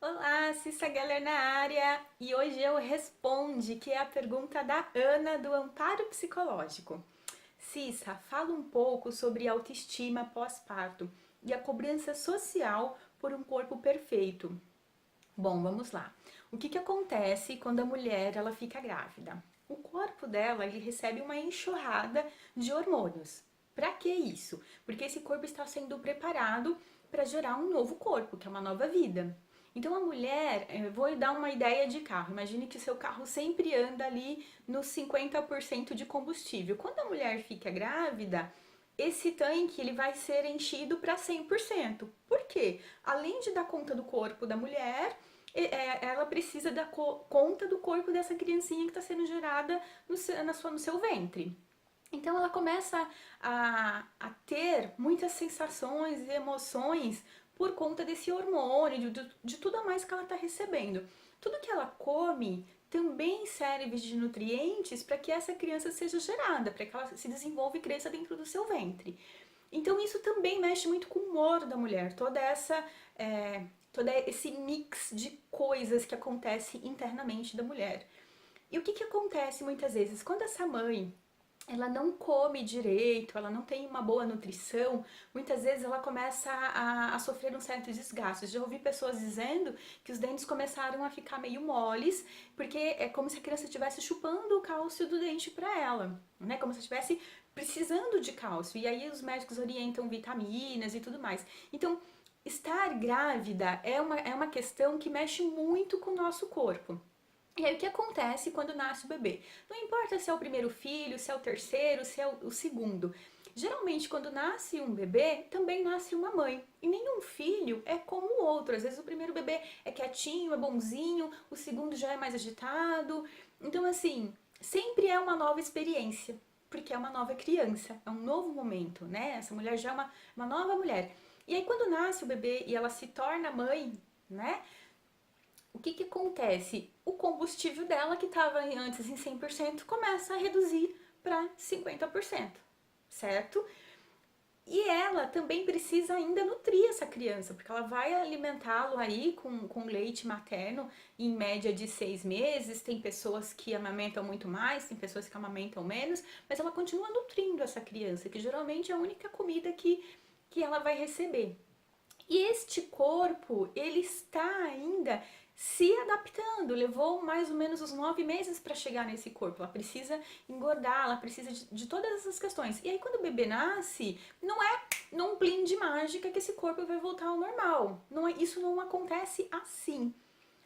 Olá, Cissa Geller na área e hoje eu respondo, que é a pergunta da Ana do Amparo Psicológico. Cissa, fala um pouco sobre autoestima pós-parto e a cobrança social por um corpo perfeito. Bom, vamos lá. O que acontece quando a mulher ela fica grávida? O corpo dela ele recebe uma enxurrada de hormônios. Para que isso? Porque esse corpo está sendo preparado para gerar um novo corpo, que é uma nova vida. Então a mulher, vou dar uma ideia de carro. Imagine que o seu carro sempre anda ali nos 50% de combustível. Quando a mulher fica grávida, esse tanque ele vai ser enchido para 100%. Por quê? Além de dar conta do corpo da mulher, ela precisa dar conta do corpo dessa criancinha que está sendo gerada no seu ventre. Então ela começa a ter muitas sensações e emoções por conta desse hormônio, de tudo a mais que ela está recebendo. Tudo que ela come também serve de nutrientes para que essa criança seja gerada, para que ela se desenvolva e cresça dentro do seu ventre. Então isso também mexe muito com o humor da mulher, todo esse mix de coisas que acontece internamente da mulher. E o que acontece muitas vezes? Quando essa mãe ela não come direito, ela não tem uma boa nutrição, muitas vezes ela começa a sofrer um certo desgaste. Já ouvi pessoas dizendo que os dentes começaram a ficar meio moles, porque é como se a criança estivesse chupando o cálcio do dente para ela, né? Como se estivesse precisando de cálcio. E aí os médicos orientam vitaminas e tudo mais. Então, estar grávida é uma questão que mexe muito com o nosso corpo. E aí o que acontece quando nasce o bebê? Não importa se é o primeiro filho, se é o terceiro, se é o segundo. Geralmente quando nasce um bebê, também nasce uma mãe. E nenhum filho é como o outro. Às vezes o primeiro bebê é quietinho, é bonzinho, o segundo já é mais agitado. Então assim, sempre é uma nova experiência, porque é uma nova criança, é um novo momento, né? Essa mulher já é uma nova mulher. E aí quando nasce o bebê e ela se torna mãe, né? O que acontece? O combustível dela, que estava antes em 100%, começa a reduzir para 50%, certo? E ela também precisa ainda nutrir essa criança, porque ela vai alimentá-lo aí com leite materno em média de 6 meses. Tem pessoas que amamentam muito mais, tem pessoas que amamentam menos, mas ela continua nutrindo essa criança, que geralmente é a única comida que ela vai receber. E este corpo, ele está ainda se adaptando, levou mais ou menos uns 9 meses para chegar nesse corpo. Ela precisa engordar, ela precisa de todas essas questões. E aí, quando o bebê nasce, não é num plim de mágica que esse corpo vai voltar ao normal. Não é, isso não acontece assim.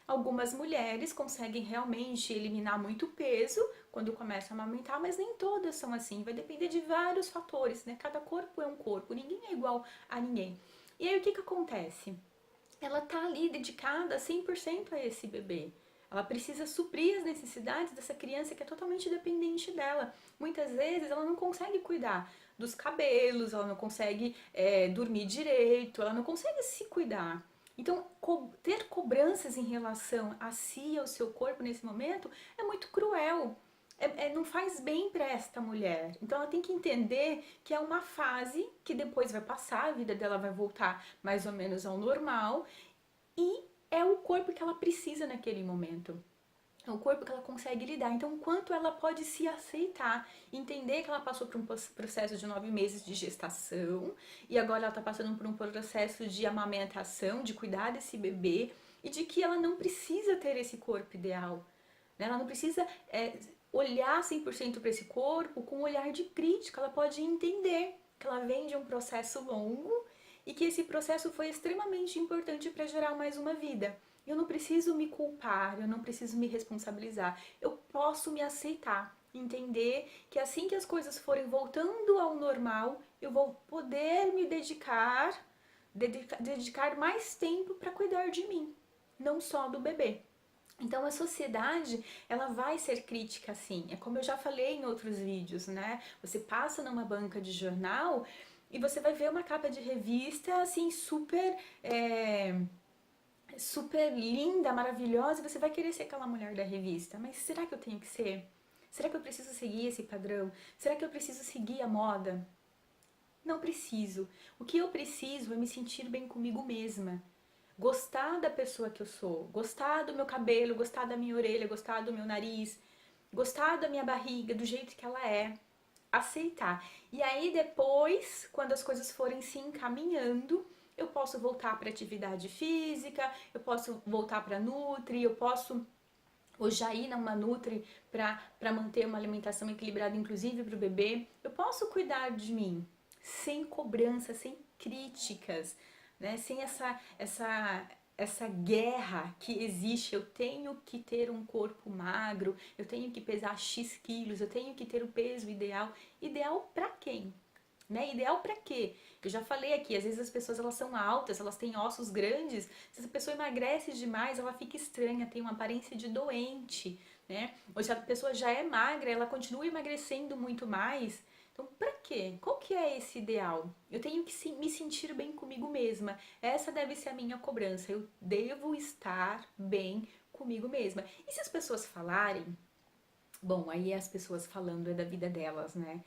Algumas mulheres conseguem realmente eliminar muito peso quando começam a amamentar, mas nem todas são assim. Vai depender de vários fatores, né? Cada corpo é um corpo, ninguém é igual a ninguém. E aí o que acontece? Ela tá ali dedicada 100% a esse bebê. Ela precisa suprir as necessidades dessa criança que é totalmente dependente dela. Muitas vezes ela não consegue cuidar dos cabelos, ela não consegue dormir direito, ela não consegue se cuidar. Então, ter cobranças em relação a si e ao seu corpo nesse momento é muito cruel. Não faz bem para esta mulher. Então ela tem que entender que é uma fase que depois vai passar, a vida dela vai voltar mais ou menos ao normal e é o corpo que ela precisa naquele momento. É o corpo que ela consegue lidar. Então, o quanto ela pode se aceitar, entender que ela passou por um processo de 9 meses de gestação e agora ela está passando por um processo de amamentação, de cuidar desse bebê e de que ela não precisa ter esse corpo ideal. Né? Ela não precisa olhar 100% para esse corpo com um olhar de crítica. Ela pode entender que ela vem de um processo longo e que esse processo foi extremamente importante para gerar mais uma vida. Eu não preciso me culpar, eu não preciso me responsabilizar. Eu posso me aceitar, entender que assim que as coisas forem voltando ao normal, eu vou poder me dedicar mais tempo para cuidar de mim, não só do bebê. Então a sociedade, ela vai ser crítica sim, é como eu já falei em outros vídeos, né? Você passa numa banca de jornal e você vai ver uma capa de revista assim super linda, maravilhosa, e você vai querer ser aquela mulher da revista. Mas será que eu tenho que ser? Será que eu preciso seguir esse padrão? Será que eu preciso seguir a moda? Não preciso. O que eu preciso é me sentir bem comigo mesma. gostar da pessoa que eu sou, gostar do meu cabelo, gostar da minha orelha, gostar do meu nariz, gostar da minha barriga, do jeito que ela é, aceitar. E aí depois, quando as coisas forem se encaminhando, eu posso voltar para atividade física, eu posso voltar para nutri, eu posso ou já ir numa nutri para manter uma alimentação equilibrada, inclusive para o bebê. Eu posso cuidar de mim sem cobrança, sem críticas, né? Sem essa guerra que existe. Eu tenho que ter um corpo magro, eu tenho que pesar X quilos, eu tenho que ter o peso ideal. Ideal para quem? Né? Ideal para quê? Eu já falei aqui, às vezes as pessoas elas são altas, elas têm ossos grandes, se essa pessoa emagrece demais, ela fica estranha, tem uma aparência de doente, né? Ou se a pessoa já é magra, ela continua emagrecendo muito mais. Então, para quê? Qual que é esse ideal? Eu tenho que me sentir bem comigo mesma. Essa deve ser a minha cobrança. Eu devo estar bem comigo mesma. E se as pessoas falarem, bom, aí as pessoas falando é da vida delas, né?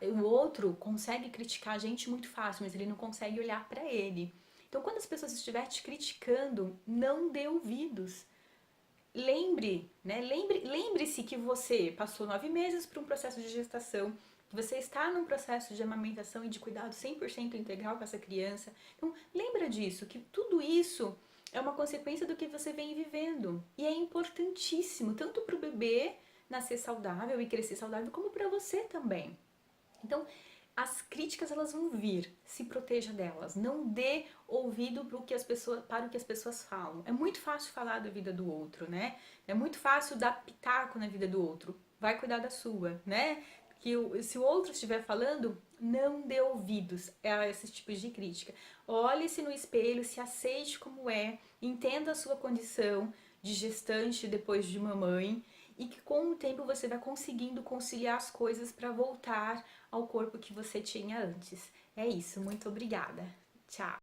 O outro consegue criticar a gente muito fácil, mas ele não consegue olhar para ele. Então, quando as pessoas estiverem te criticando, não dê ouvidos. Lembre-se que você passou 9 meses por um processo de gestação, que você está num processo de amamentação e de cuidado 100% integral com essa criança. Então, lembra disso, que tudo isso é uma consequência do que você vem vivendo. E é importantíssimo, tanto para o bebê nascer saudável e crescer saudável, como para você também. Então, as críticas elas vão vir, se proteja delas, não dê ouvido para o que as pessoas falam. É muito fácil falar da vida do outro, né? É muito fácil dar pitaco na vida do outro. Vai cuidar da sua, né? Se o outro estiver falando, não dê ouvidos a esses tipos de crítica. Olhe-se no espelho, se aceite como é, entenda a sua condição de gestante depois de mamãe e que com o tempo você vai conseguindo conciliar as coisas para voltar ao corpo que você tinha antes. É isso, muito obrigada. Tchau!